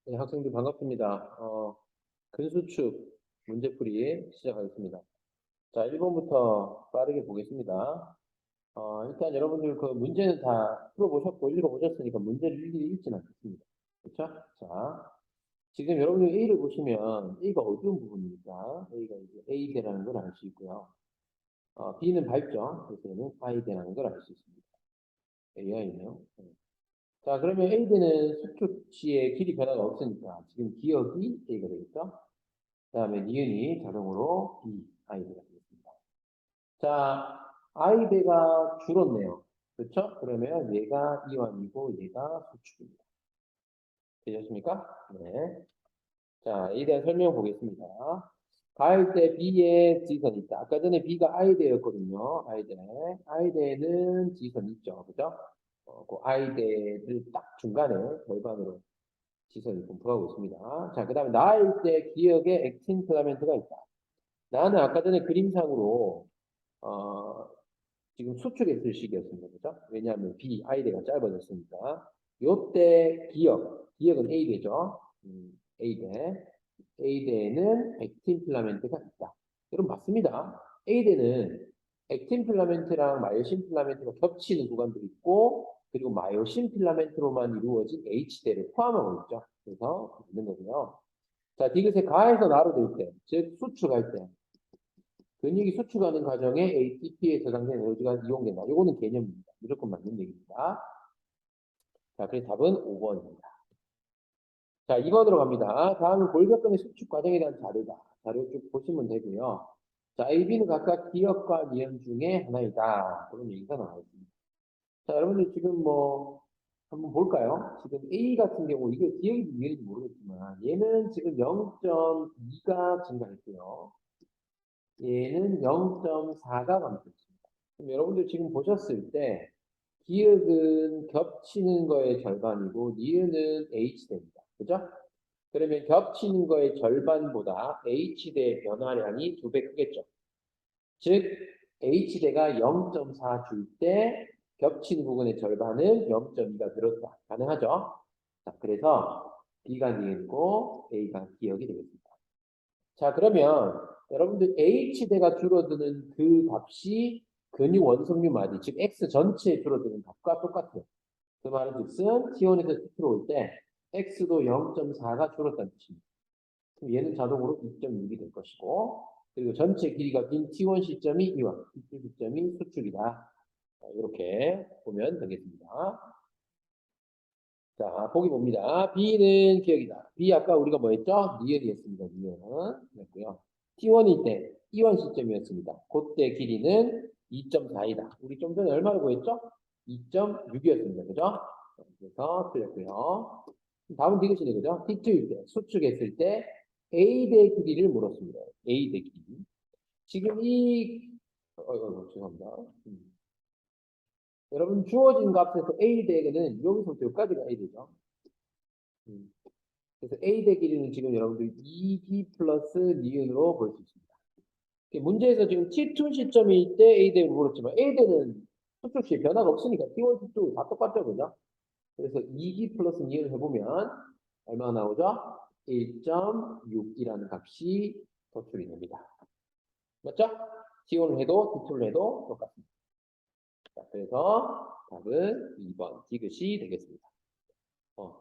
네, 학생들 반갑습니다. 근수축 문제풀이 시작하겠습니다. 자, 1번부터 빠르게 보겠습니다. 일단 여러분들 그 문제는 다 풀어보셨고 읽어보셨으니까 문제를 일일이 읽지는 않겠습니다. 그렇죠? 자, 지금 여러분들 A를 보시면 A가 어두운 부분이니까 A가 이제 A대라는 걸 알 수 있고요. B는 밝죠? 그래서 얘는 I대라는 걸 알 수 있습니다. AI네요. 자, 그러면 A대는 수축시의 길이 변화가 없으니까 지금 기억이 A가 되겠죠? 그 다음에 니은이 자동으로 B, I대가 되겠습니다. 자, I대가 줄었네요. 그렇죠? 그러면 얘가 이완이고 얘가 수축입니다. 되셨습니까? 네. 자, A에 대한 설명 보겠습니다. 가할 때 B에 지선이 있다. 아까 전에 B가 I대였거든요. I대. I대는 지선이 있죠. 그죠? 그 I대를 딱 중간에 절반으로 지선이 분포하고 있습니다. 자, 그 다음에 나일 때 기억에 액틴 필라멘트가 있다. 나는 아까 전에 그림상으로 어, 지금 수축했을 시기였습니다. 그죠? 왜냐하면 B, I대가 짧아졌으니까. 요때 기억은 A대죠. A대. A대에는 액틴 필라멘트가 있다. 여러분 맞습니다. A대는 액틴 필라멘트랑 마이오신 필라멘트가 겹치는 구간들이 있고 그리고 마이오신 필라멘트로만 이루어진 H대를 포함하고 있죠. 그래서 있는 거고요. 자, 디귿의 가에서 나로 될 때, 즉 수축할 때 근육이 수축하는 과정에 ATP에 저장된 에너지가 이용된다. 이거는 개념입니다. 무조건 맞는 얘기입니다. 자, 그래서 답은 5번입니다. 자, 2번으로 갑니다. 다음은 골격근의 수축 과정에 대한 자료다. 자료 쭉 보시면 되고요. 자, AB는 각각 기억과 니은 중에 하나이다. 그런 얘기가 나와 있습니다. 자, 여러분들 지금 뭐 한번 볼까요? 지금 A 같은 경우 이게 기억인지 니은인지 모르겠지만 얘는 지금 0.2가 증가했고요. 얘는 0.4가 감소했습니다. 그럼 여러분들 지금 보셨을 때 기억은 겹치는 거의 절반이고 니은은 H대입니다. 그죠? 그러면 겹치는 거의 절반보다 H대 변화량이 2배 크겠죠. 즉 H대가 0.4 줄 때 겹치는 부분의 절반은 0.2가 늘었다. 가능하죠? 자, 그래서 B가 니은고 A가 기억이 되겠습니다. 자, 그러면 여러분들 H대가 줄어드는 그 값이 근육 원성류 마디, 즉 X 전체에 줄어드는 값과 똑같아요. 그 말은 즉슨 T1에서 T2로 올 때 X도 0.4가 줄었다는 뜻입니다. 그럼 얘는 자동으로 2.6이 될 것이고 그리고 전체 길이가 긴 T1 시점이 이완, T2 시점이 수축이다. 이렇게 보면 되겠습니다. 자, 보기 봅니다. B는 기억이다. B 아까 우리가 뭐 했죠? 니은이었습니다. 니은. 그랬고요. T1일 때 E1 시점이었습니다. 그때 길이는 2.4이다. 우리 좀 전에 얼마를 구했죠? 2.6이었습니다. 그죠? 그래서 틀렸고요. 다음 디귿이네. 그죠? T2일 때, 수축했을 때 A대 길이를 물었습니다. A대 길이. 지금 죄송합니다. 여러분 주어진 값에서 A대는 여기서부터 여기까지가 A대죠. 음. 그래서 A 대 길이는 지금 여러분들 2B 플러스 니은으로 볼 수 있습니다. 문제에서 지금 T2 시점일 때 A 대를 물었지만 A 대는 수축 시 변화가 없으니까 T1, T2 다 똑같죠, 그죠? 그래서 2B 플러스 니은을 해보면 얼마가 나오죠? 1.6이라는 값이 도출이 됩니다. 맞죠? T1을 해도 T2를 해도 똑같습니다. 자, 그래서 답은 2번 디귿이 되겠습니다.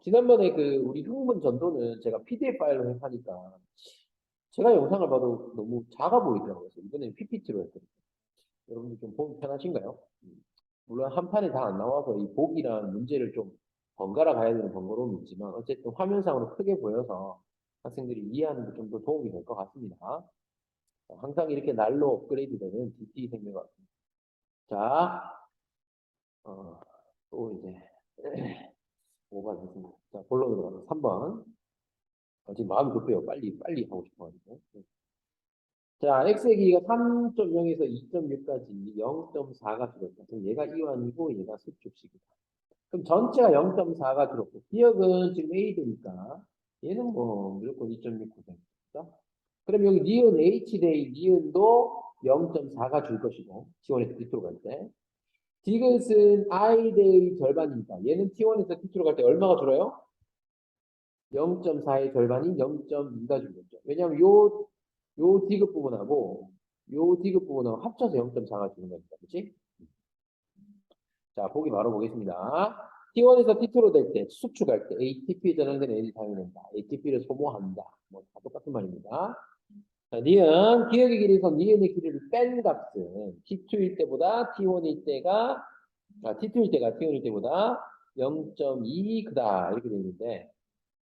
지난번에 그 우리 흥문 전도는 제가 PDF 파일로 하니까 제가 영상을 봐도 너무 작아 보이더라고요. 그래서 이번에는 PPT로 했거든요. 여러분들 좀 보기 편하신가요? 물론 한 판에 다 안 나와서 이 보기랑 문제를 좀 번갈아 가야 되는 번거로움이 있지만 어쨌든 화면상으로 크게 보여서 학생들이 이해하는 데 좀 더 도움이 될 것 같습니다. 항상 이렇게 날로 업그레이드 되는 DT 생명 같습니다. 자, 또 이제 5번 했습니다. 자, 본론으로 가서 3번. 지금 마음이 급해요. 빨리 하고 싶어가지고. 자, x의 길이가 3.0에서 2.6까지 0.4가 줄었다. 그럼 얘가 이완이고 얘가 수축식이다. 그럼 전체가 0.4가 줄었고 기억은 지금 a 되니까 얘는 뭐 무조건 2.6%죠. 그럼 여기 니은 h대의 니은도 0.4가 줄 것이고 T1에서 T2로 갈 때. 디귿은 i대의 절반이니까 얘는 T1에서 T2로 갈 때 얼마가 줄어요? 0.4의 절반이 0.2가 주겠죠. 왜냐하면 요 디귿 부분하고 요 디귿 부분하고 합쳐서 0.4가 주는 거니까, 그렇지? 자, 보기 바로 보겠습니다. T1에서 T2로 될 때, 수축할 때, ATP에 전환된 에너지 사용된다. ATP를 소모한다. 뭐, 다 똑같은 말입니다. 자, 니은, 기억의 길이에서 니은의 길이를 뺀 값은 T2일 때보다 T1일 때가, T2일 때가 T1일 때보다 0.2 크다. 이렇게 되는데,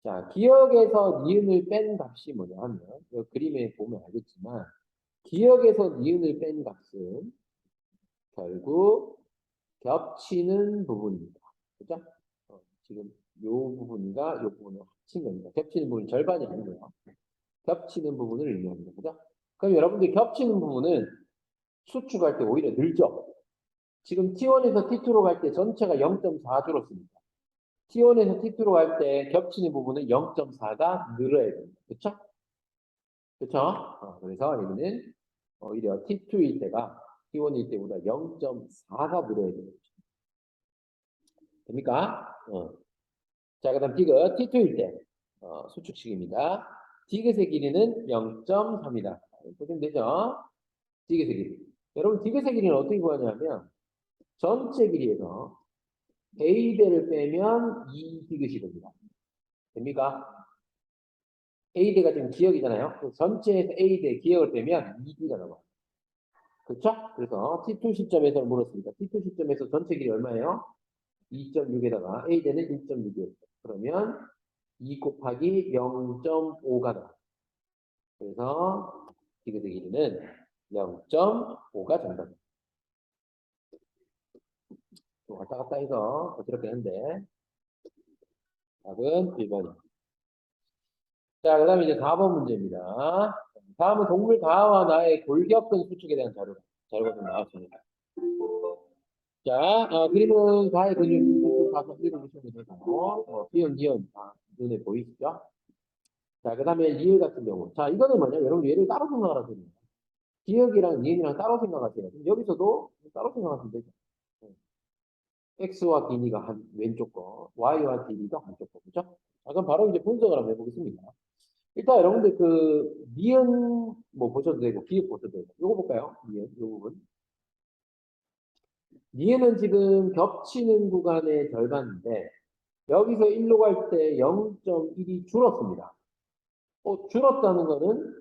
자, 기억에서 니은을 뺀 값이 뭐냐 하면, 이 그림에 보면 알겠지만, 기억에서 니은을 뺀 값은 결국 겹치는 부분입니다. 그죠? 지금 요 부분과 요 부분을 합친 겁니다. 겹치는 부분 절반이 아니고요. 겹치는 부분을 의미합니다. 그죠? 그럼 여러분들 겹치는 부분은 수축할 때 오히려 늘죠? 지금 T1에서 T2로 갈 때 전체가 0.4 줄었습니다. T1에서 T2로 갈 때 겹치는 부분은 0.4가 늘어야 됩니다. 그쵸? 그쵸? 그래서 여기는 오히려 T2일 때가 T1일 때보다 0.4가 늘어야 됩니다. 됩니까? 자, 그 다음 디귿 T2일 때 수축식입니다. 디귿의 길이는 0.3이다. 보시면 되죠? 디귿의 길이. 여러분 디귿의 길이는 어떻게 구하냐면 전체 길이에서 A대를 빼면 2디귿이 됩니다. 됩니까? A대가 지금 기억이잖아요. 전체에서 A대 기억을 빼면 2D가 나와요. 그렇죠? 그래서 T2 시점에서 물었습니다. T2 시점에서 전체 길이 얼마예요? 2.6에다가 A대는 1.6이에요. 그러면 2 곱하기 0.5가 나와요. 그래서 디귿의 길이는 0.5가 정답입니다. 왔다 갔다 해서 어지럽게 했는데 답은 1번입니다. 자, 그 다음에 이제 4번 문제입니다. 다음은 동물 가와 나의 골격근 수축에 대한 자료가 좀 나왔습니다. 자, 그림은 가의 근육 가서 읽어보시면 되고, 비연, 니은 다 눈에 보이시죠? 자, 그 다음에 리을 같은 경우. 자, 이거는 뭐냐? 여러분 얘를 따로 생각하라 소리예요. 기억이랑 니은이랑 따로 생각하세요. 그럼 여기서도 따로 생각하시면 되죠. X와 D가 한 왼쪽 거, Y와 D가 한쪽 거, 그죠? 자, 그럼 바로 이제 분석을 한번 해보겠습니다. 일단 여러분들 그 니은 뭐 보셔도 되고 기억 보셔도 되고 요거 볼까요? 니은 요 부분. 니은은 지금 겹치는 구간의 절반인데 여기서 1로 갈 때 0.1이 줄었습니다. 줄었다는 거는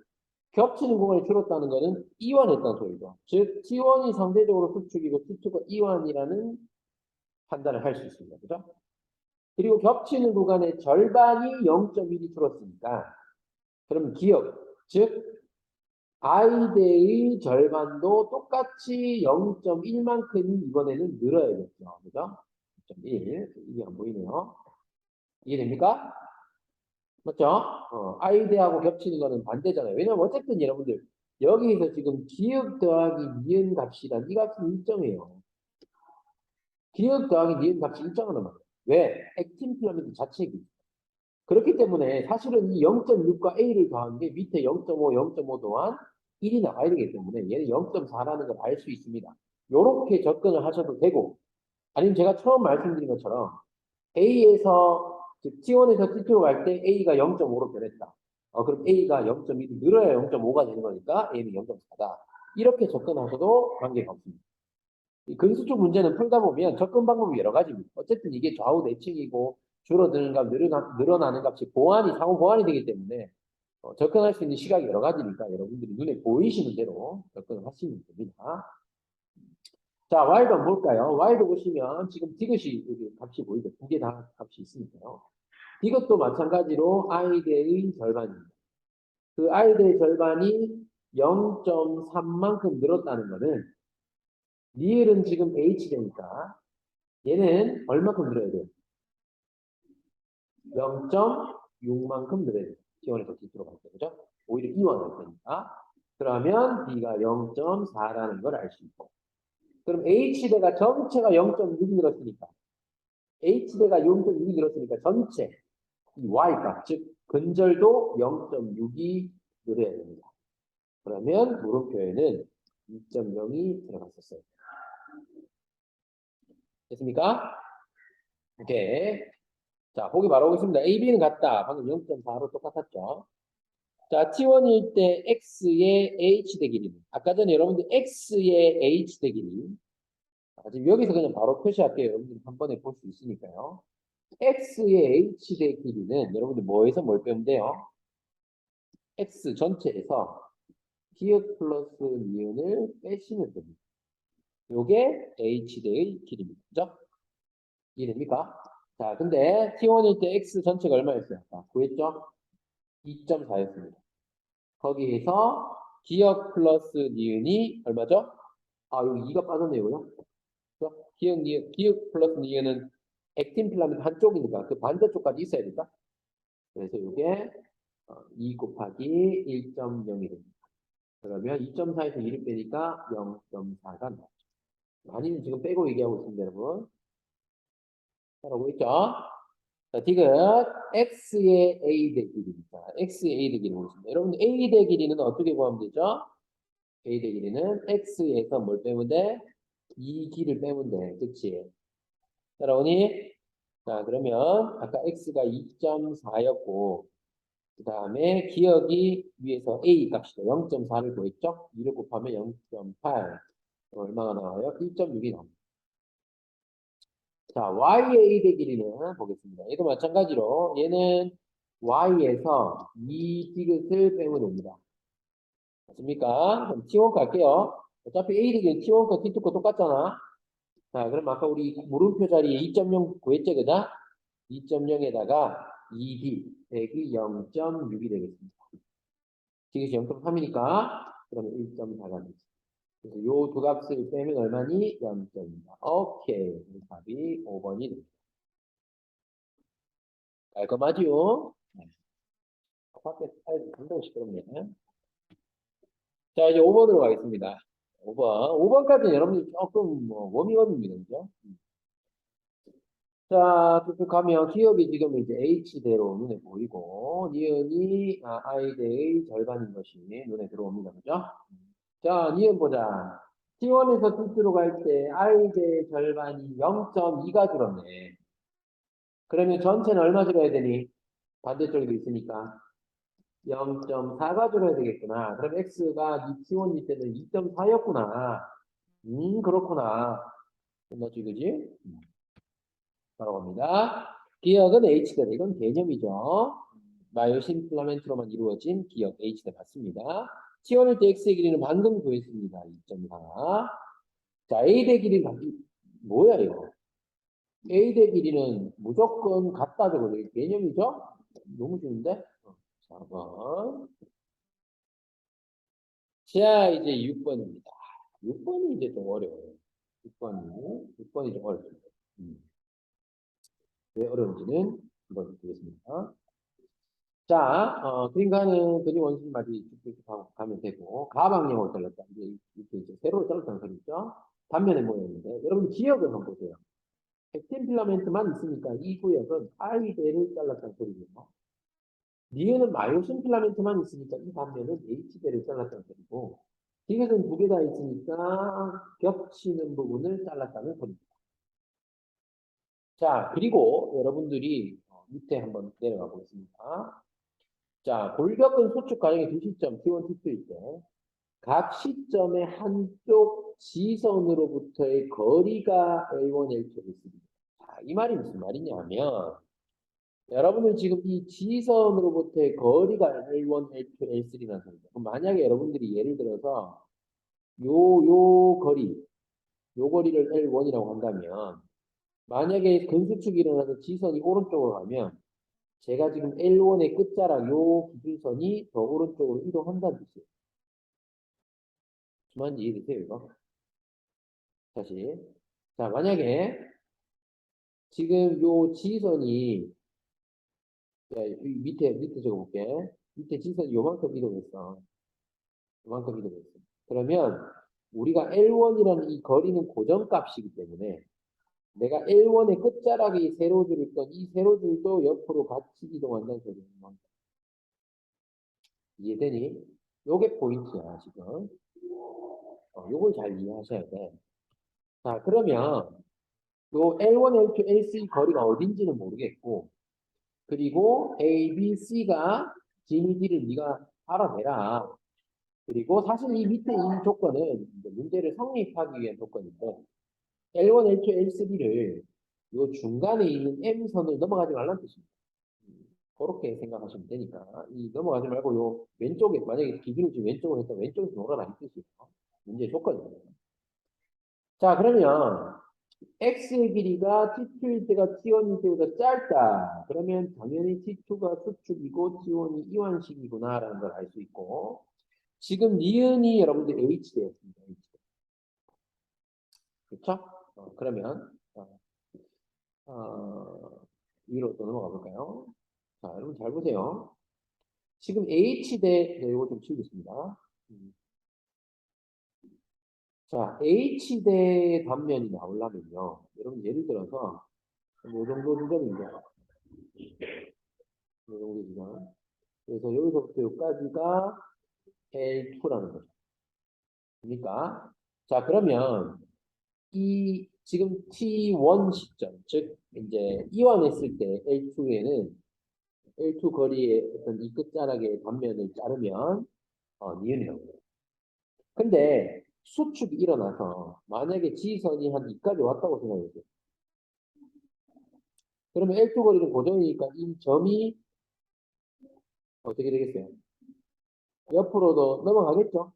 겹치는 구간이 줄었다는 거는 이완했다는 소리죠. 즉 T1이 상대적으로 수축이고 T2가 이완이라는 판단을 할 수 있습니다. 그죠? 그리고 겹치는 구간의 절반이 0.1이 줄었으니까 그럼 기억, 즉 I대의 절반도 똑같이 0.1만큼이 이번에는 늘어야겠죠. 그죠? 0.1. 이게 안 보이네요. 이해됩니까? 맞죠? I대하고 겹치는 거는 반대잖아요. 왜냐면 어쨌든 여러분들 여기에서 지금 기억 더하기 니은 값이란 이 값은 일정해요. 기억 더하기 니은 값이 일정하단 말이에요. 왜? 액틴 피라미드 자체이기. 그렇기 때문에 사실은 이 0.6과 A를 더한 게 밑에 0.5, 0.5 더한 1이 나와야 되기 때문에 얘는 0.4라는 걸 알 수 있습니다. 이렇게 접근을 하셔도 되고 아니면 제가 처음 말씀드린 것처럼 A에서 즉 T1에서 T2로 갈 때 A가 0.5로 변했다. 그럼 A가 0.1이 늘어야 0.5가 되는 거니까 A는 0.4다. 이렇게 접근하셔도 관계가 없습니다. 이 근수축 문제는 풀다 보면 접근 방법이 여러 가지입니다. 어쨌든 이게 좌우 내칭이고 줄어드는 값, 늘어나는 값이 상호 보완이 되기 때문에 접근할 수 있는 시각이 여러 가지니까 여러분들이 눈에 보이시는 대로 접근을 하시면 됩니다. 자, Y도 한번 볼까요? Y도 보시면 지금 디귿이 여기 값이 보이죠? 두 개 다 값이 있으니까요. 디귿도 마찬가지로 I대의 절반입니다. 그 I대의 절반이 0.3만큼 늘었다는 것은 리을은 지금 H대니까 얘는 얼마큼 늘어야 돼요? 0.6만큼 늘어야 돼요. T1에서 T2로 갈 때, 그죠? 오히려 이완할 테니까. 그러면 B가 0.4라는 걸 알 수 있고. 그럼 H대가 전체가 0.6이 늘었으니까 H대가 0.6이 늘었으니까 전체 이 Y값, 즉 근절도 0.6이 늘어야 됩니다. 그러면 물음표에는 2.0이 들어갔었어요. 됐습니까? 오케이. 자, 보기 바로 오겠습니다. A, B는 같다. 방금 0.4로 똑같았죠. 자, T1일 때 X의 H대 길이는. 아까 전에 여러분들 X의 H대 길이. 지금 여기서 그냥 바로 표시할게요. 여러분들 한 번에 볼 수 있으니까요. X의 H대 길이는 여러분들 뭐에서 뭘 빼면 돼요? X 전체에서 기억 플러스 니은을 빼시면 됩니다. 요게 H대의 길이입니다. 그죠? 이해됩니까? 자, 근데 T1일 때 X 전체가 얼마였어요? 구했죠? 2.4였습니다. 거기에서 기억 플러스 니은이 얼마죠? 아, 여기 2가 빠졌네요. 그죠? 기억 플러스 니은은 액틴 필라멘트 한쪽이니까 그 반대쪽까지 있어야 된다. 그래서 이게 2 곱하기 1.0이 됩니다. 그러면 2.4에서 2를 빼니까 0.4가 나오죠. 아니면 지금 빼고 얘기하고 있습니다, 여러분. 잘하고 있죠? 자, 디귿 x의 a 대 길이입니다. x의 a 대 길이 보겠습니다. 여러분 a 대 길이는 어떻게 구하면 되죠? a 대 길이는 x에서 뭘 빼면 돼? 이 길을 빼면 돼. 그치? 따라오니? 자, 그러면 아까 x가 2.4였고 그 다음에 기억이 위에서 a 값이죠. 0.4를 구했죠? 2를 곱하면 0.8 얼마가 나와요? 1.6이 나옵니다. 자, y의 a 대 길이는 보겠습니다. 얘도 마찬가지로 얘는 y에서 이 디귿을 빼면 됩니다. 맞습니까? 그럼 T1 갈게요. 어차피 a 대 길이 T1 거 T2 거 똑같잖아. 자, 그럼 아까 우리 물음표 자리에 2.0 구했죠, 그다? 2.0에다가 2b 빼기 0.6이 되겠습니다. 디귿이 0.3이니까 그러면 1.4가 되죠. 그래서 요 두 값을 빼면 얼마니? 0.2다. 오케이. 답이 5번이 됩니다. 깔끔하죠? 밖에 스타일이 굉장히 시끄럽네. 자, 이제 5번으로 가겠습니다. 5번. 5번까지는 여러분들 조금 뭐 워밍업입니다. 그죠? 자, 쭉쭉 가면 기억이 지금 이제 H대로 눈에 보이고, 니은이 I대의 절반인 것이 눈에 들어옵니다. 그죠? 자, 니은 보자. T1에서 T2로 갈 때 I대의 절반이 0.2가 줄었네. 그러면 전체는 얼마 줄어야 되니? 반대쪽에도 있으니까. 0.4가 줄어야 되겠구나. 그럼 X가 이 T1일 때는 2.4였구나. 그렇구나. 끝났지, 그지? 바로 갑니다. 기억은 H대. 이건 개념이죠. 마요신 필라멘트로만 이루어진 기억 H대 맞습니다. T1일 때 X의 길이는 방금 구했습니다. 2.4. 자, A대 길이는 뭐야, 이거? A대 길이는 무조건 같다 저거 개념이죠? 너무 쉬운데? 4번. 자, 이제 6번입니다. 6번이 이제 좀 어려워요. 6번이 좀 어렵습니다. 왜 어려운지는 한번 보겠습니다. 자, 그림가는 그림 원심 말이 쭉쭉 가면 되고, 가방형으로 잘랐다. 이렇게 이제 세로로 잘랐다는 소리죠. 단면에 모여있는데, 여러분 기억을 한번 보세요. 액틴 필라멘트만 있으니까 이 구역은 I대를 잘랐다는 소리고요. 니은은 마요신 필라멘트만 있으니까 이 단면은 H대를 잘랐다는 소리고, 디귿은 두 개 다 있으니까 겹치는 부분을 잘랐다는 소리입니다. 자, 그리고 여러분들이 밑에 한번 내려가 보겠습니다. 자, 골격근 소축 과정의 두 시점, T1, T2일 때, 각 시점의 한쪽 지선으로부터의 거리가 L1, L2, L3입니다. 자, 이 말이 무슨 말이냐면, 여러분들 지금 이 지선으로부터의 거리가 L1, L2, L3라는 소리죠. 그럼 만약에 여러분들이 예를 들어서 요 거리를 L1이라고 한다면, 만약에 근수축이 일어나서 지선이 오른쪽으로 가면, 제가 지금 L1의 끝자락 요 기준선이 더 오른쪽으로 이동한다는 뜻이에요. 무슨 이해되세요, 이거? 다시. 자, 만약에 지금 요 지선이, 야, 밑에 적어볼게. 밑에 지선이 요만큼 이동했어. 요만큼 이동했어. 그러면 우리가 L1이라는 이 거리는 고정값이기 때문에 내가 L1의 끝자락이 세로줄을 있던 이 세로줄도 옆으로 같이 이동한다는 소리예요. 이해되니? 요게 포인트야, 지금. 요걸 잘 이해하셔야 돼. 자, 그러면 요 L1, L2, L3 거리가 어딘지는 모르겠고 그리고 A, B, C가 G니 D를 네가 알아내라. 그리고 사실 이 밑에 이 조건은 이제 문제를 성립하기 위한 조건인데 L1, L2, L3를 요 중간에 있는 M선을 넘어가지 말라는 뜻입니다. 그렇게 생각하시면 되니까 이 넘어가지 말고 요 왼쪽에 만약에 기준을 지금 왼쪽으로 했다면 왼쪽에서 놀아라 이 뜻이에요. 문제의 조건이에요. 자 그러면 x의 길이가 t2일 때가 t1일 때보다 짧다. 그러면 당연히 t2가 수축이고 t1이 이완식이구나 라는 걸 알 수 있고 지금 니은이 여러분들 h대였습니다. h. 그렇죠? 그러면 위로 또 넘어가 볼까요? 자 여러분 잘 보세요. 지금 h대 이거 좀 치우겠습니다. 자 h대 단면이 나오려면요. 여러분 예를 들어서 이 정도 지점입니다. 이 정도 지점. 그래서 여기서부터 여기까지가 L2라는 거죠. 그러니까 자 그러면 이 지금 T1 시점 즉 이제 이완했을 때 L2에는 L2 거리의 어떤 이 끝자락의 단면을 자르면 니은이 나옵니다. 근데 수축이 일어나서 만약에 G선이 한 2까지 왔다고 생각해보세요. 그러면 L2 거리는 고정이니까 이 점이 어떻게 되겠어요? 옆으로도 넘어가겠죠?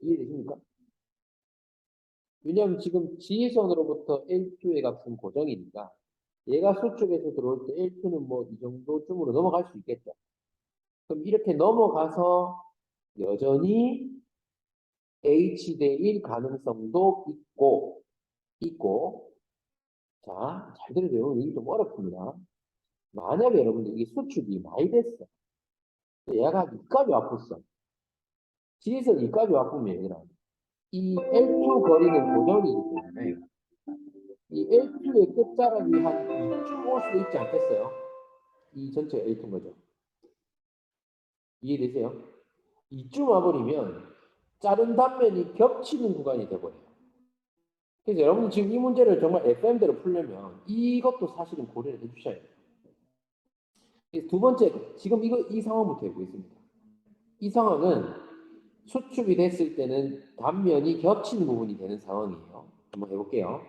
이해되십니까? 왜냐하면 지금 G선으로부터 L2의 값은 고정이니까 얘가 수축에서 들어올 때 L2는 뭐 이 정도쯤으로 넘어갈 수 있겠죠. 그럼 이렇게 넘어가서 여전히 H 대 1 가능성도 있고, 자, 잘 들으세요. 이게 좀 어렵습니다. 만약에 여러분들 이게 수축이 많이 됐어. 얘가 이까지 와봤어. G에서 이까지 와보면 얘들아, 이 L2 거리는 고정이기 때문에 이 L2의 끝자락이 한 이쯤 올 수도 있지 않겠어요? 이 전체가 L2인 거죠. 이해되세요? 이쯤 와버리면 자른 단면이 겹치는 구간이 돼버려요. 그래서 여러분 지금 이 문제를 정말 FM대로 풀려면 이것도 사실은 고려를 해주셔야 돼요. 두 번째, 지금 이 상황부터 해보겠습니다. 이 상황은 수축이 됐을 때는 단면이 겹치는 부분이 되는 상황이에요. 한번 해볼게요.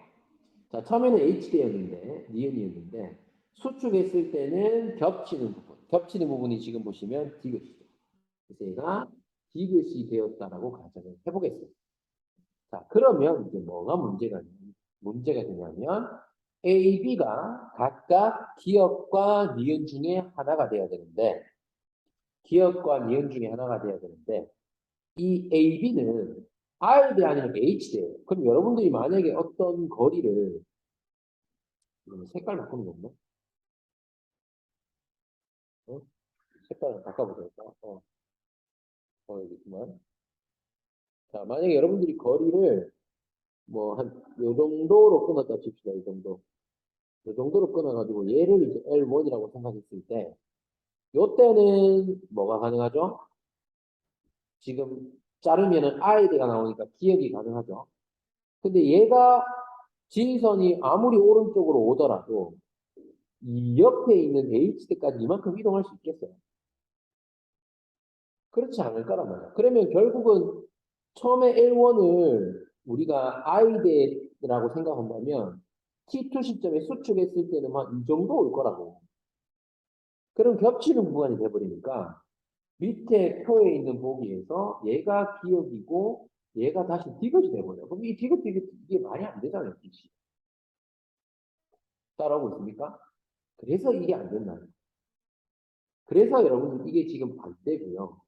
자, 처음에는 HD였는데, 니은이었는데, 수축했을 때는 겹치는 부분. 겹치는 부분이 지금 보시면 디귿이죠. 그래서 얘가 디귿이 되었다라고 가정을 해보겠습니다. 자, 그러면 이제 뭐가 문제가 되냐면, A, B가 각각 기역과 니은 중에 하나가 돼야 되는데, 기역과 니은 중에 하나가 돼야 되는데, 이 A, B는 R대 아니면 H대예요. 그럼 여러분들이 만약에 어떤 거리를 색깔 바꾸는 건가? 어? 색깔을 바꿔보세요. 여기 있구만. 자, 만약에 여러분들이 거리를 뭐 한 요 정도로 끊었다 칩시다. 이 정도. 요 정도로 끊어가지고 얘를 이제 L1이라고 생각했을 때 요때는 뭐가 가능하죠? 지금 자르면은 R대가 나오니까 기억이 가능하죠. 근데 얘가 지선이 아무리 오른쪽으로 오더라도 이 옆에 있는 H대까지 이만큼 이동할 수 있겠어요? 그렇지 않을 거란 말이야. 그러면 결국은 처음에 L1을 우리가 I대라고 생각한다면 T2 시점에 수축했을 때는 한 이 정도 올 거라고. 그럼 겹치는 구간이 돼버리니까 밑에 표에 있는 보기에서 얘가 기억이고 얘가 다시 디귿이 돼버려. 그럼 이 디귿 이게 말이 안 되잖아요. 디귿이. 따라오고 있습니까? 그래서 이게 안 된다는 거예요. 그래서 여러분 이게 지금 반대고요.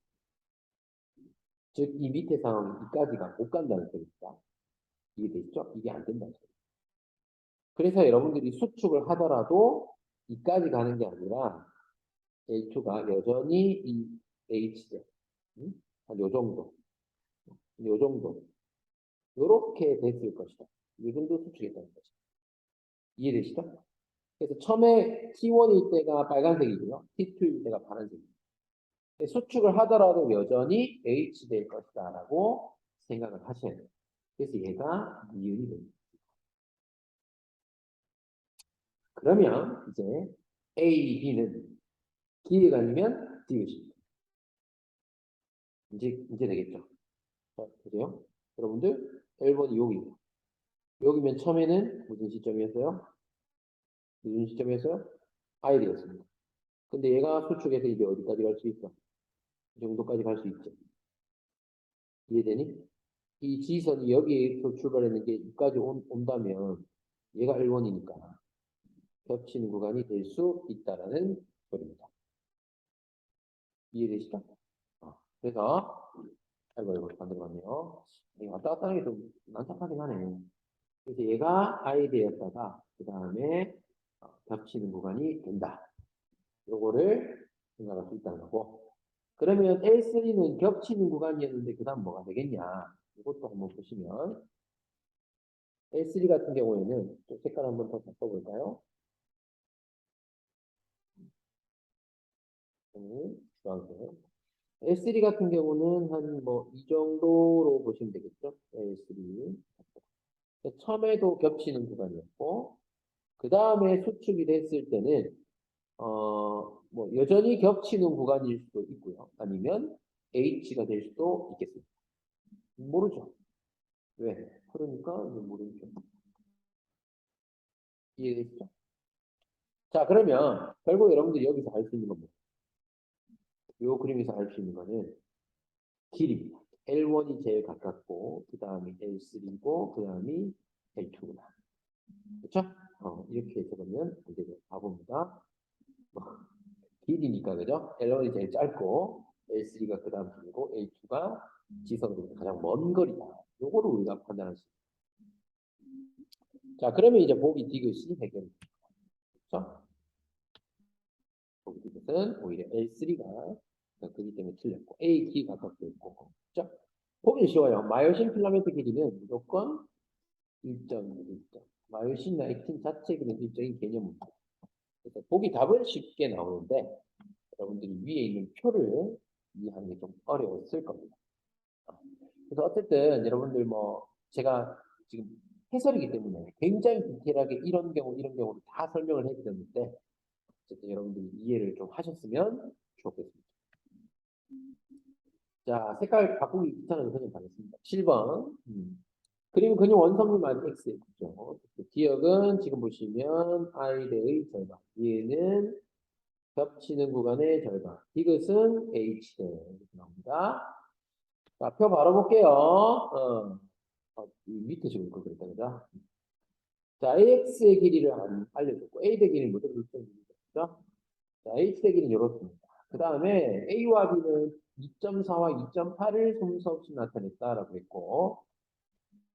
즉 이 밑에 상황이 이까지가 못 간다는 소리입니다. 이해되시죠? 이게 안 된다는 소리. 그래서 여러분들이 수축을 하더라도 이까지 가는 게 아니라 L2가 여전히 이 H제 한요 정도 요 정도 요렇게 됐을 것이다. 이 정도 수축했다는 것이다. 이해되시죠? 그래서 처음에 T1일 때가 빨간색이고요. T2일 때가 파란색입니다. 수축을 하더라도 여전히 H 될 것이다 라고 생각을 하셔야 돼요. 그래서 얘가 니은이 됩니다. 그러면 이제 A, B는 기회가 아니면 디귿입니다. 이제 되겠죠? 자, 보세요. 여러분들, 1번이 여기입니다. 여기면 처음에는 무슨 시점이었어요? 무슨 시점이었어요? I였습니다. 근데 얘가 수축해서 이제 어디까지 갈 수 있어? 이 정도까지 갈 수 있죠. 이해되니? 이 지선이 여기에서 출발했는데 여기까지 온다면 얘가 1번이니까 겹치는 구간이 될 수 있다라는 소리입니다. 이해되시죠? 그래서 아이고 반대로 갔네요. 왔다 갔다 하는 게 좀 난잡하긴 하네. 그래서 얘가 아이디였다가 그 다음에 겹치는 구간이 된다. 요거를 생각할 수 있다는 거고. 그러면 L3는 겹치는 구간이었는데 그 다음 뭐가 되겠냐. 이것도 한번 보시면 L3 같은 경우에는 또 색깔 한번 더 바꿔볼까요? 주황색. L3 같은 경우는 한 뭐 이 정도로 보시면 되겠죠? L3. 처음에도 겹치는 구간이었고, 그 다음에 수축이 됐을 때는, 뭐, 여전히 겹치는 구간일 수도 있고요. 아니면 H가 될 수도 있겠습니다. 모르죠. 왜? 그러니까 이제 모르죠. 이해되시죠? 자, 그러면 결국 여러분들이 여기서 알 수 있는 건 뭐? 이 그림에서 알 수 있는 거는 길입니다. L1이 제일 가깝고, 그 다음이 L3고, 그 다음이 L2구나. 그렇죠? 이렇게 적으면 안 되죠. 바보입니다. 길이니까 그죠? L1이 제일 짧고 L3가 그 다음 길이고 L2가 지선으로부터 가장 먼 거리다. 요거를 우리가 판단할 수 있어요. 자, 그러면 이제 보기 디귿이 해결입니다. 그렇죠? 보기 디귿은 오히려 L3가 그렇기 때문에 틀렸고 A 키 가깝게 있고 그렇죠? 보기 쉬워요. 마이오신 필라멘트 길이는 무조건 1.1점. 마이오신이나 액틴 자체 길이는 일정인 개념입니다. 그래서 보기 답은 쉽게 나오는데 여러분들이 위에 있는 표를 이해하는 게 좀 어려웠을 겁니다. 그래서 어쨌든 여러분들 뭐 제가 지금 해설이기 때문에 굉장히 디테일하게 이런 경우를 다 설명을 해드렸는데 어쨌든 여러분들이 이해를 좀 하셨으면 좋겠습니다. 자, 색깔 바꾸기 귀찮아서 그냥 가겠습니다. 7번. 그림 근육 원성미만 X죠. 기억은 지금 보시면 I대의 절반. 얘는 겹치는 구간의 절반. 디귿은 H대. 이렇게 나옵니다. 자, 표 바로 볼게요. 밑에 지금 거 그랬다, 그죠? 자, AX의 길이를 알려줬고, A대 길이는 무조건 일정 길이죠. 자, H대 길이는 이렇습니다. 그 다음에 A와 B는 2.4와 2.8을 소문서 없이 나타냈다라고 했고,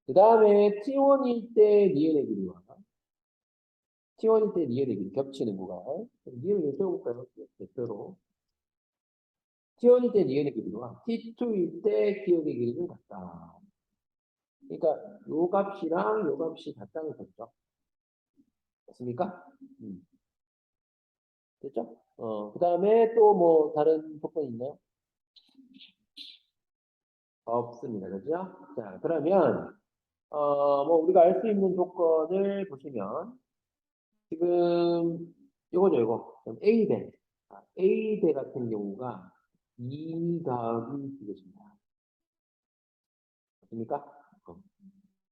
그 다음에 T1일 때 니은의 길이와 T1일 때 니은의 길이 겹치는 구간. 니은을 세워볼까요? 대표로. T1일 때 니은의 길이와 T2일 때 기억의 길이는 같다. 그러니까 요 값이랑 요 값이 같다는 거죠. 됐습니까? 됐죠? 그 다음에 또 뭐 다른 조건이 있나요? 없습니다. 그죠? 자, 그러면 뭐 우리가 알 수 있는 조건을 보시면 지금 요거죠, 요거. A대. A대 같은 경우가 2 더하기 이것입니다. 맞습니까?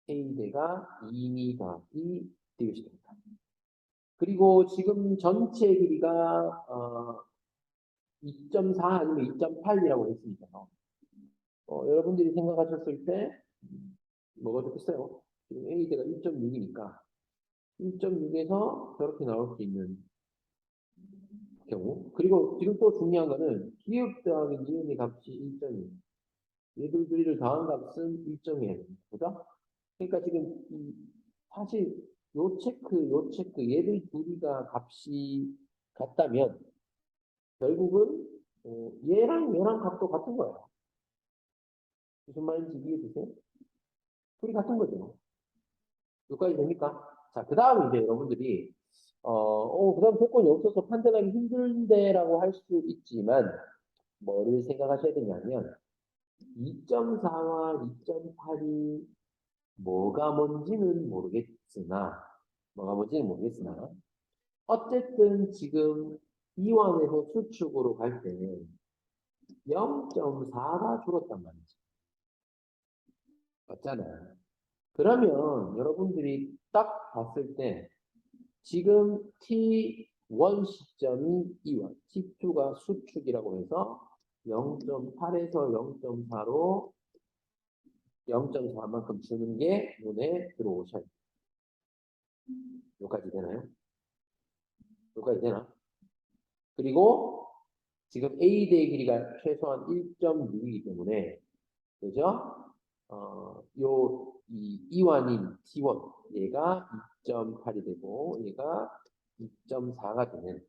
A대가 2 더하기 이것입니다. 그리고 지금 전체 길이가 2.4 아니면 2.8이라고 했으니까요. 여러분들이 생각하셨을 때 뭐가 좋겠어요? 지금 A대가 1.6이니까 1.6에서 저렇게 나올 수 있는 경우. 그리고 지금 또 중요한 거는 기억 더하기 니은의 값이 1.2. 얘들 둘이를 더한 값은 1.2해야 됩니다. 그죠? 그러니까 지금 사실 요 체크 얘들 둘이가 값이 같다면 결국은 얘랑 값도 같은 거예요. 무슨 말인지 이해되세요? 둘이 같은 거죠. 여기까지 됩니까? 자, 그 다음 이제 여러분들이 그 다음 조건이 없어서 판단하기 힘든데라고 할 수 있지만 뭐를 생각하셔야 되냐면 2.4와 2.8이 뭐가 뭔지는 모르겠으나 어쨌든 지금 이완에서 수축으로 갈 때 0.4가 줄었단 말이지. 맞잖아. 그러면 여러분들이 딱 봤을 때 지금 T1 시점이 이완, T2가 수축이라고 해서 0.8에서 0.4로 0.4만큼 주는 게 눈에 들어오셔야 돼요. 여기까지 되나요? 여기까지 되나? 그리고 지금 A 대의 길이가 최소한 1.6이기 때문에, 그죠? 이 이완인 T1, 얘가 2.8이 되고, 얘가 2.4가 되는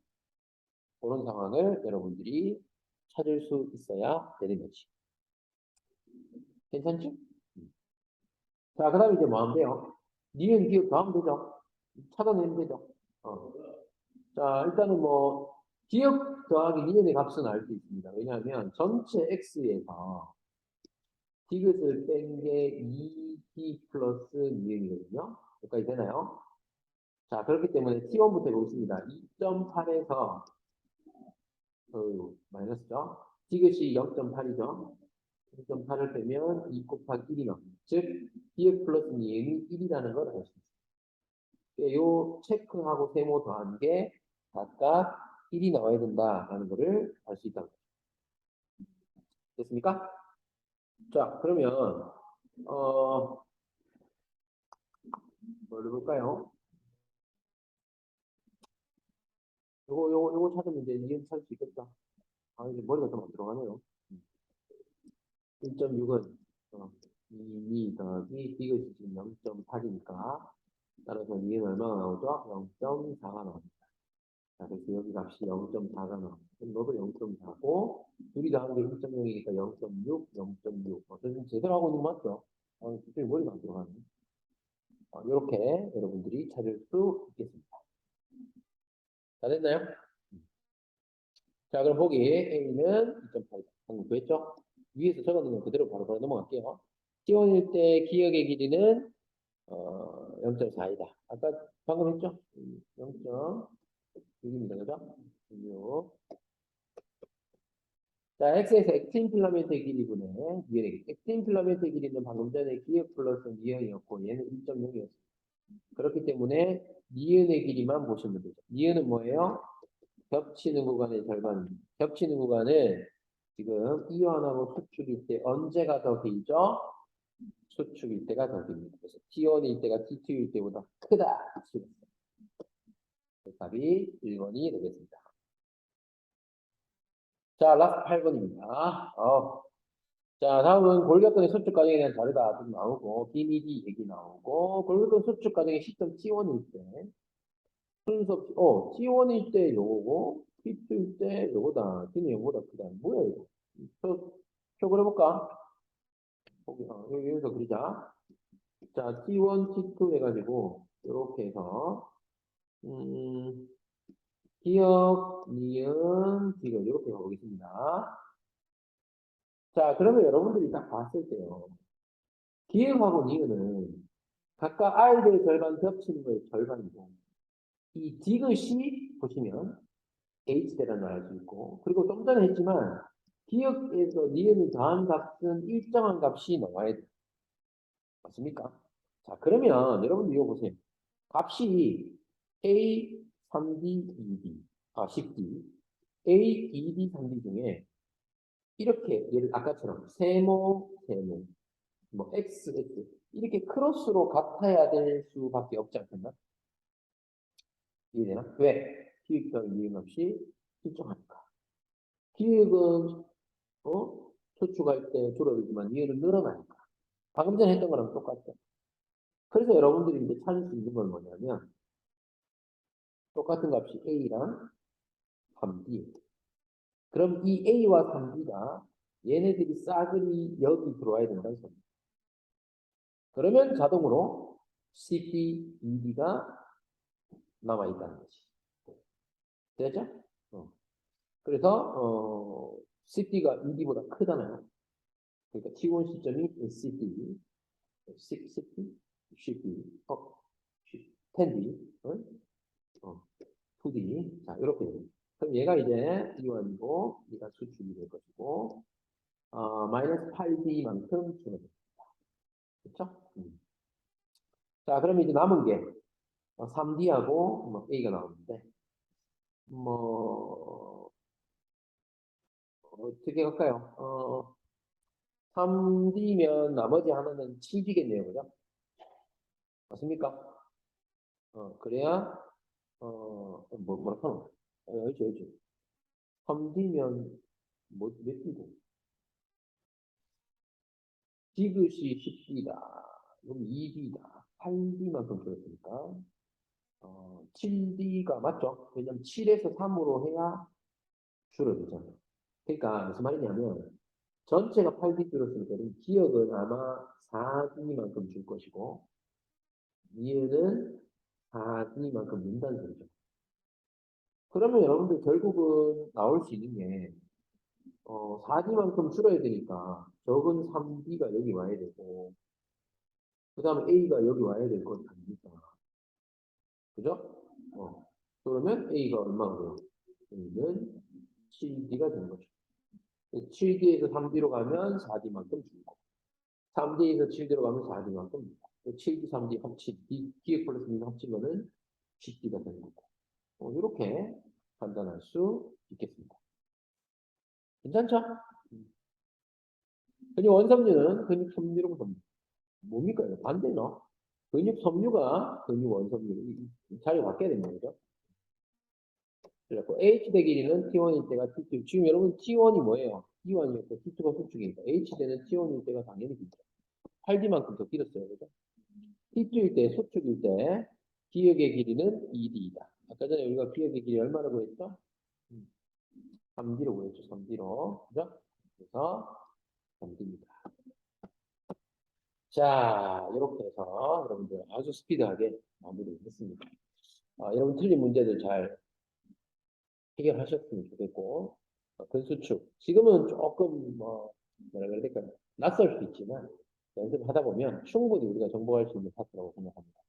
그런 상황을 여러분들이 찾을 수 있어야 되는 거지. 괜찮죠? 자, 그 다음에 이제 뭐 하면 돼요? 니은, 기억 더하면 되죠? 찾아내면 되죠? 어. 자, 일단은 뭐, 기억 더하기 니은의 값은 알 수 있습니다. 왜냐하면 전체 x에서 디귿을 뺀 게 2d 플러스 니은이거든요. 여기까지 되나요? 자, 그렇기 때문에 t1부터 해보겠습니다. 2.8에서 마이너스죠. 디귿이 0.8이죠. 0.8을 빼면 2 곱하기 1이 나옵니다. 즉, 디귿 플러스 니은이 1이라는 걸 알 수 있습니다. 요 체크하고 세모 더한 게 각각 1이 나와야 된다라는 것을 알 수 있다는 거죠. 됐습니까? 자, 그러면 뭘 해볼까요? 요거 찾으면 이제 니은 찾을 수 있겠다. 아, 이제 머리가 좀 안 들어가네요. 1.6은 2 더하기 디귿이 지금 0.8이니까 따라서 니은 얼마가 나오죠? 0.4가 나옵니다. 자, 그래서 여기 값이 0.4가 나옵니다. 그럼 너도 0.4고 둘이 더한 게 1.0이니까 0.6, 0.6. 어쨌든 제대로 하고 있는 거 맞죠? 갑자기 머리가 안 들어가네. 이렇게 여러분들이 찾을 수 있겠습니다. 다 됐나요? 자, 그럼 보기 A는 2.8. 방금 구했죠? 위에서 적어놓은 거 그대로 바로 넘어갈게요. T1일 때 기억의 길이는 0.4이다. 아까 방금 했죠? 0.6입니다. 그죠? 6. 자, X에서 액틴 필라멘트의 길이분의 니은의 길이. 액틴 필라멘트의 길이는 방금 전에 기억 플러스 니은이었고 얘는 1.0이었어요. 그렇기 때문에 니은의 길이만 보시면 되죠. 니은은 뭐예요? 겹치는 구간의 절반입니다. 겹치는 구간은 지금 이완하고 수축일 때 언제가 더 길죠? 수축일 때가 더 깁니다. 그래서 T1일 때가 T2일 때보다 크다. 답이 1번이 되겠습니다. 자, 라스트 8번입니다. 자, 다음은 골격근의 수축 과정에 대한 자료가 좀 나오고, 비미디 얘기 나오고, 골격근 수축 과정의 시점 T1일 때, 순서, T1일 때 요거고, T2일 때 요거다. T는 요거보다 크다. 뭐야, 이거? 표 그려볼까? 여기서 그리자. 자, T1, T2 해가지고, 이렇게 해서, 음, 기억, 니은, 디귿, 이렇게 가보겠습니다. 자, 그러면 여러분들이 딱 봤을 때요. 기억하고 니은은 각각 R대의 절반 겹치는 거의 절반이고, 이 디귿이 보시면 H대라는 걸 알 수 있고, 그리고 좀 전에 했지만, 기억에서 니은을 더한 값은 일정한 값이 나와야 돼요. 맞습니까? 자, 그러면 여러분들 이거 보세요. 값이 A, 3D, 2D, 10D, A, 2D, 3D 중에 이렇게 예를 아까처럼 세모, 세모, 뭐 X, X 이렇게 크로스로 같아야 될 수밖에 없지 않겠나? 이해되나? 왜? 기획적 이행 없이 일정하니까. 기획은 초축할 때 줄어들지만 이해는 늘어나니까. 방금 전에 했던 거랑 똑같죠. 그래서 여러분들이 이제 찾을 수 있는 건 뭐냐면 똑같은 값이 A랑 3D. 그럼 이 A와 3D가 얘네들이 싸그리 여기 들어와야 된다는 소리입니다. 그러면 자동으로 CP, ED가 남아있다는 거지. 되죠? 그래서 CP가 ED보다 크잖아요. 그러니까 T1 시점이 CP, CP, CP, 10D, 2D. 자, 이렇게 됩니다. 그럼 얘가 이제 E1이고, 얘가 수축이 될 것이고, 마이너스 8D만큼 줄어듭니다. 그렇죠? 자, 그럼 이제 남은 게 3D하고 뭐 A가 나오는데, 뭐, 어떻게 할까요? 3D면 나머지 하나는 7D겠네요. 그죠? 맞습니까? 그래야, 뭐라카노? 알죠. 3D면, 몇 D고? 디귿이 10D다. 그럼 2D다. 8D만큼 줄었으니까. 7D가 맞죠? 왜냐면 7에서 3으로 해야 줄어들잖아요. 그러니까 무슨 말이냐면, 전체가 8D 줄었으니까 기억은 아마 4D만큼 줄 것이고, 이해는 4D만큼 는다는 소리죠. 그러면 여러분들 결국은 나올 수 있는 게 4D만큼 줄어야 되니까 적은 3D가 여기 와야 되고 그 다음에 A가 여기 와야 될 것 아닙니까? 그죠? 그러면 A가 얼마가 돼요? A는 7D가 되는 거죠. 7D에서 3D로 가면 4D만큼 줄고 3D에서 7D로 가면 4D만큼 줄고 7D, 3D 합치 Dx 플러스 B는 합치면은 10D가 되는 거고 이렇게 판단할 수 있겠습니다. 괜찮죠? 근육 원섬유는 근육 섬유로 봅니다. 뭡니까? 이거 반대로 근육 섬유가 근육 원섬유 자리 바뀌어야 됩니다. 그죠? 그래서 H대 길이는 T1일 때가 T2. 지금 여러분 T1이 뭐예요? T1이었고 T2가 수축이니까 H대는 T1일 때가 당연히 길죠. 8D만큼 더 길었어요. 그죠? T2일 때 수축일 때 기역의 길이는 2D이다. 아까 전에 우리가 기역의 길이 얼마라고 했죠? 3D로 구했죠. 3D로. 그죠? 그래서 3D입니다. 자, 이렇게 해서 여러분들 아주 스피드하게 마무리를 했습니다. 여러분 틀린 문제들 잘 해결하셨으면 좋겠고, 근수축. 지금은 조금, 뭐라 그래야 될까요? 낯설 수 있지만, 연습하다 보면 충분히 우리가 정복할 수 있는 파트라고 생각합니다.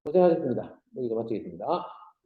고생하셨습니다. 여기서 마치겠습니다.